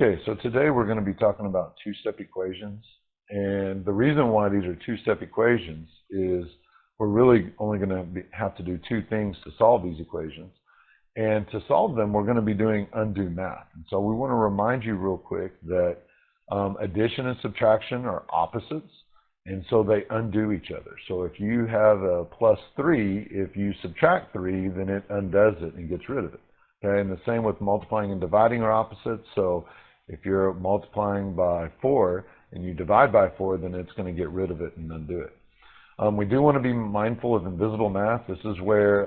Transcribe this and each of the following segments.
Okay, so today we're going to be talking about two-step equations. And the reason why these are two-step equations is we're really only going to have to do two things to solve these equations. And to solve them, we're going to be doing undo math. And so we want to remind you real quick that addition and subtraction are opposites, and so they undo each other. So if you have a plus 3, if you subtract 3, then it undoes it and gets rid of it. Okay, and the same with multiplying and dividing are opposites. So if you're multiplying by 4 and you divide by 4, then it's going to get rid of it and undo it. We do want to be mindful of invisible math. This is where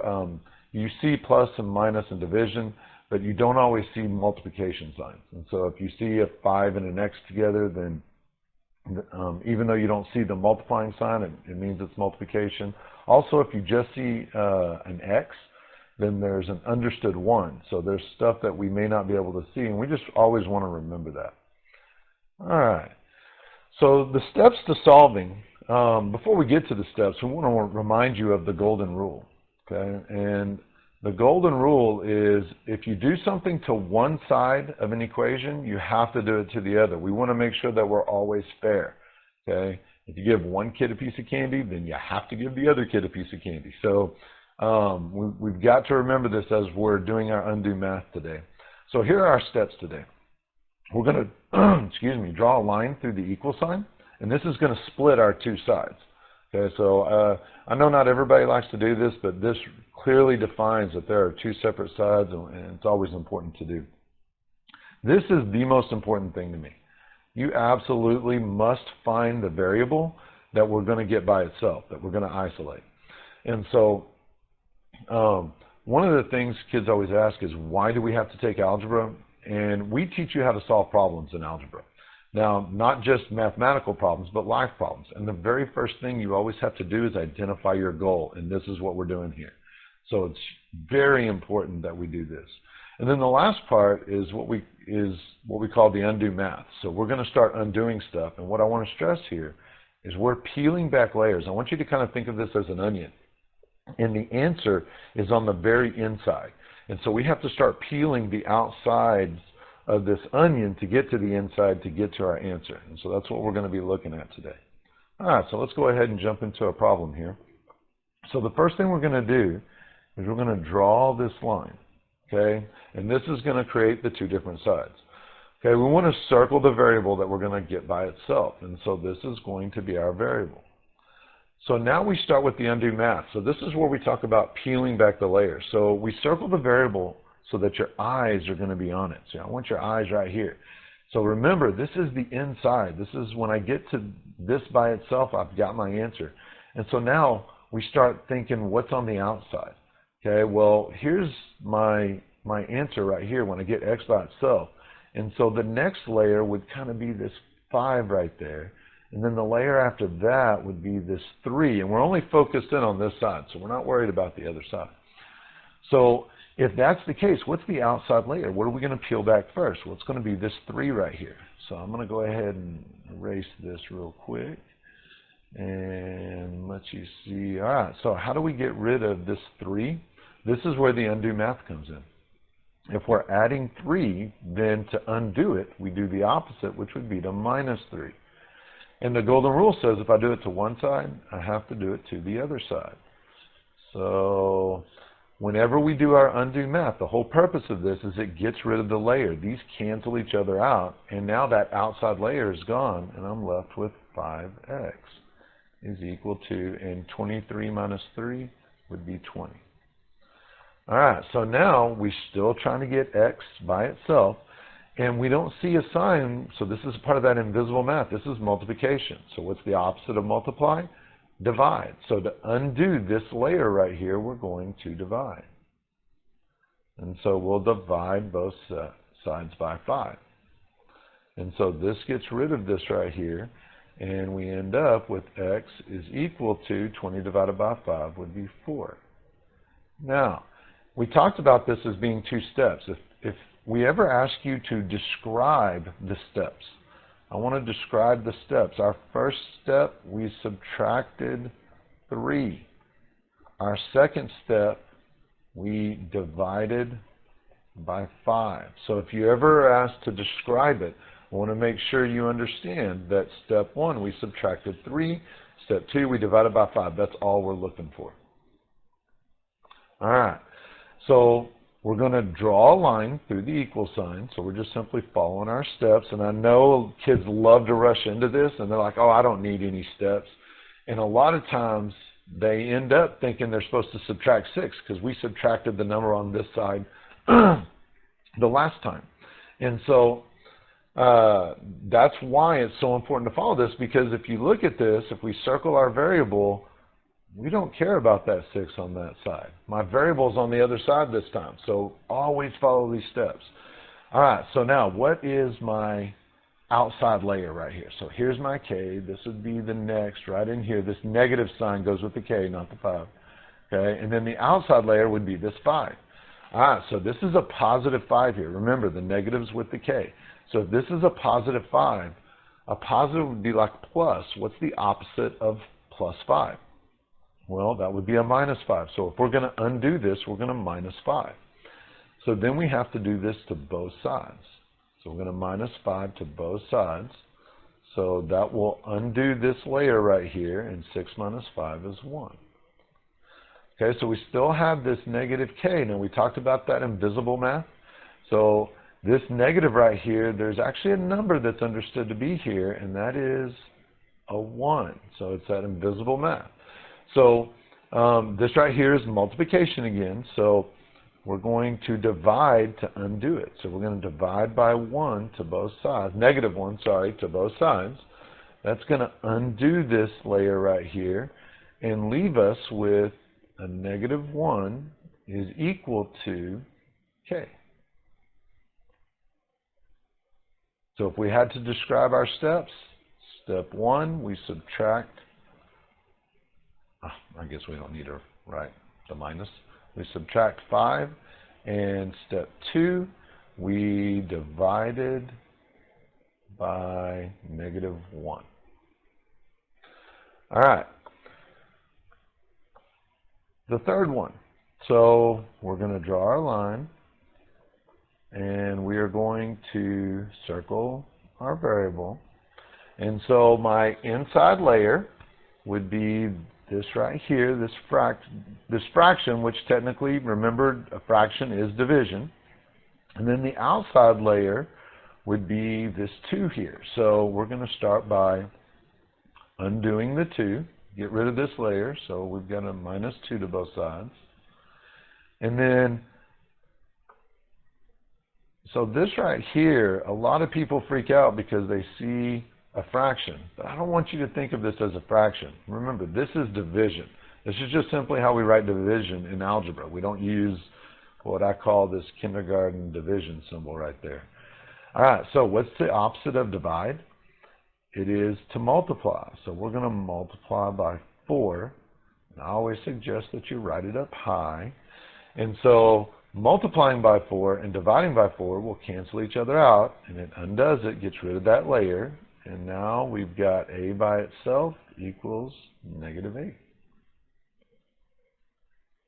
you see plus and minus in division, but you don't always see multiplication signs. And so if you see a 5 and an x together, then even though you don't see the multiplying sign, it means it's multiplication. Also, if you just see an x, then there's an understood 1. So there's stuff that we may not be able to see, and we just always want to remember that. All right. So the steps to solving, before we get to the steps, we want to remind you of the golden rule. Okay? And the golden rule is if you do something to one side of an equation, you have to do it to the other. We want to make sure that we're always fair. Okay? If you give one kid a piece of candy, then you have to give the other kid a piece of candy. So we've got to remember this as we're doing our undo math today. So here are our steps today. We're going to, excuse me, draw a line through the equal sign, and this is going to split our two sides. Okay, so I know not everybody likes to do this, but this clearly defines that there are two separate sides, and it's always important to do. This is the most important thing to me. You absolutely must find the variable that we're going to get by itself, that we're going to isolate. And so one of the things kids always ask is, why do we have to take algebra? And we teach you how to solve problems in algebra. Now, not just mathematical problems, but life problems. And the very first thing you always have to do is identify your goal, and this is what we're doing here. So it's very important that we do this. And then the last part is what we call the undo math. So we're going to start undoing stuff, and what I want to stress here is we're peeling back layers. I want you to kind of think of this as an onion. And the answer is on the very inside. And so we have to start peeling the outsides of this onion to get to the inside to get to our answer. And so that's what we're going to be looking at today. All right, so let's go ahead and jump into a problem here. So the first thing we're going to do is we're going to draw this line, okay? And this is going to create the two different sides. Okay, we want to circle the variable that we're going to get by itself. And so this is going to be our variable. So now we start with the undo math. So this is where we talk about peeling back the layers. So we circle the variable so that your eyes are going to be on it. So I want your eyes right here. So remember, this is the inside. This is when I get to this by itself, I've got my answer. And so now we start thinking, what's on the outside? Okay, well, here's my answer right here when I get x by itself. And so the next layer would kind of be this 5 right there. And then the layer after that would be this 3. And we're only focused in on this side, so we're not worried about the other side. So if that's the case, what's the outside layer? What are we going to peel back first? Well, it's going to be this 3 right here. So I'm going to go ahead and erase this real quick and let you see. All right, so how do we get rid of this 3? This is where the undo math comes in. If we're adding 3, then to undo it, we do the opposite, which would be to minus 3. And the golden rule says if I do it to one side, I have to do it to the other side. So whenever we do our undo math, the whole purpose of this is it gets rid of the layer. These cancel each other out, and now that outside layer is gone, and I'm left with 5x is equal to, and 23 minus 3 would be 20. All right, so now we're still trying to get x by itself. And we don't see a sign, so this is part of that invisible math. This is multiplication. So what's the opposite of multiply? Divide. So to undo this layer right here, we're going to divide. And so we'll divide both sides by 5. And so this gets rid of this right here, and we end up with x is equal to 20 divided by 5 would be 4. Now, we talked about this as being two steps. If we ever ask you to describe the steps, I want to describe the steps. Our first step, we subtracted 3. Our second step, we divided by 5. So if you ever asked to describe it, I want to make sure you understand that step 1, we subtracted 3. Step 2, we divided by 5. That's all we're looking for. All right. So we're going to draw a line through the equal sign. So we're just simply following our steps. And I know kids love to rush into this, and they're like, oh, I don't need any steps. And a lot of times they end up thinking they're supposed to subtract 6 because we subtracted the number on this side the last time. And so that's why it's so important to follow this, because if you look at this, if we circle our variable, we don't care about that 6 on that side. My variable's on the other side this time, so always follow these steps. All right, so now what is my outside layer right here? So here's my k. This would be the next right in here. This negative sign goes with the k, not the 5. Okay, and then the outside layer would be this 5. All right, so this is a positive 5 here. Remember, the negative's with the k. So if this is a positive 5, a positive would be like plus. What's the opposite of plus 5? Well, that would be a minus 5. So if we're going to undo this, we're going to minus 5. So then we have to do this to both sides. So we're going to minus 5 to both sides. So that will undo this layer right here, and 6 minus 5 is 1. Okay, so we still have this negative k. Now, we talked about that invisible math. So this negative right here, there's actually a number that's understood to be here, and that is a 1. So it's that invisible math. So this right here is multiplication again. So we're going to divide to undo it. So we're going to divide by 1 to both sides, negative 1, sorry, to both sides. That's going to undo this layer right here and leave us with a negative 1 is equal to k. So if we had to describe our steps, step 1, we subtract, I guess we don't need to write the minus. We subtract 5, and step 2, we divided by negative 1. All right. The third one. So we're going to draw our line, and we are going to circle our variable. And so my inside layer would be this right here, this fraction, which technically, remember, a fraction is division. And then the outside layer would be this 2 here. So we're going to start by undoing the 2, get rid of this layer. So we've got a minus 2 to both sides. And then, so this right here, a lot of people freak out because they see a fraction. But I don't want you to think of this as a fraction. Remember, this is division. This is just simply how we write division in algebra. We don't use what I call this kindergarten division symbol right there. All right, so what's the opposite of divide? It is to multiply. So we're going to multiply by 4. And I always suggest that you write it up high. And so multiplying by 4 and dividing by 4 will cancel each other out, and it undoes it, gets rid of that layer. And now we've got a by itself equals negative 8.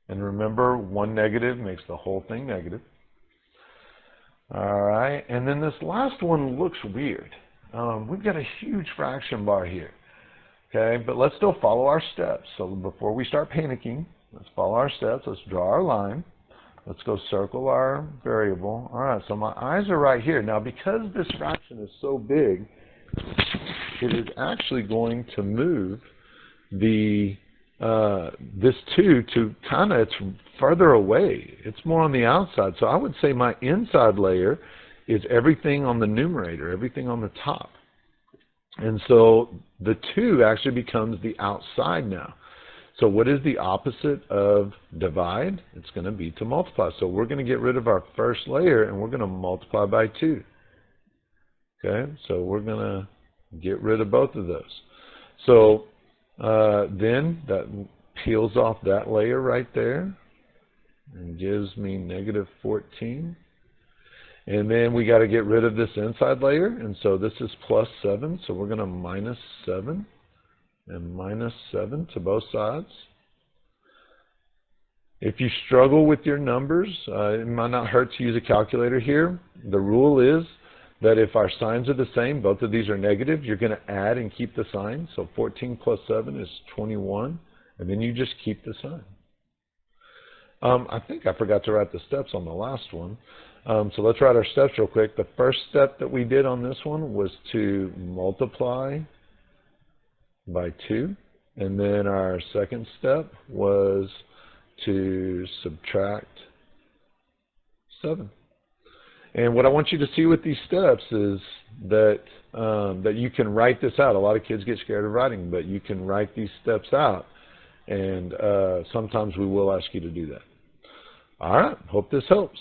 And remember, one negative makes the whole thing negative. All right, and then this last one looks weird. We've got a huge fraction bar here. Okay, but let's still follow our steps. So before we start panicking, let's follow our steps. Let's draw our line. Let's go circle our variable. All right, so my eyes are right here. Now, because this fraction is so big, it is actually going to move the this 2 to kind of, it's further away. It's more on the outside. So I would say my inside layer is everything on the numerator, everything on the top. And so the 2 actually becomes the outside now. So what is the opposite of divide? It's going to be to multiply. So we're going to get rid of our first layer, and we're going to multiply by 2. Okay, so we're going to get rid of both of those. So then that peels off that layer right there and gives me negative 14. And then we got to get rid of this inside layer, and so this is plus 7. So we're going to minus 7 and minus 7 to both sides. If you struggle with your numbers, it might not hurt to use a calculator here. The rule is that if our signs are the same, both of these are negative, you're going to add and keep the sign. So 14 plus 7 is 21, and then you just keep the sign. I think I forgot to write the steps on the last one. So let's write our steps real quick. The first step that we did on this one was to multiply by 2. And then our second step was to subtract 7. And what I want you to see with these steps is that that you can write this out. A lot of kids get scared of writing, but you can write these steps out. And sometimes we will ask you to do that. All right, hope this helps.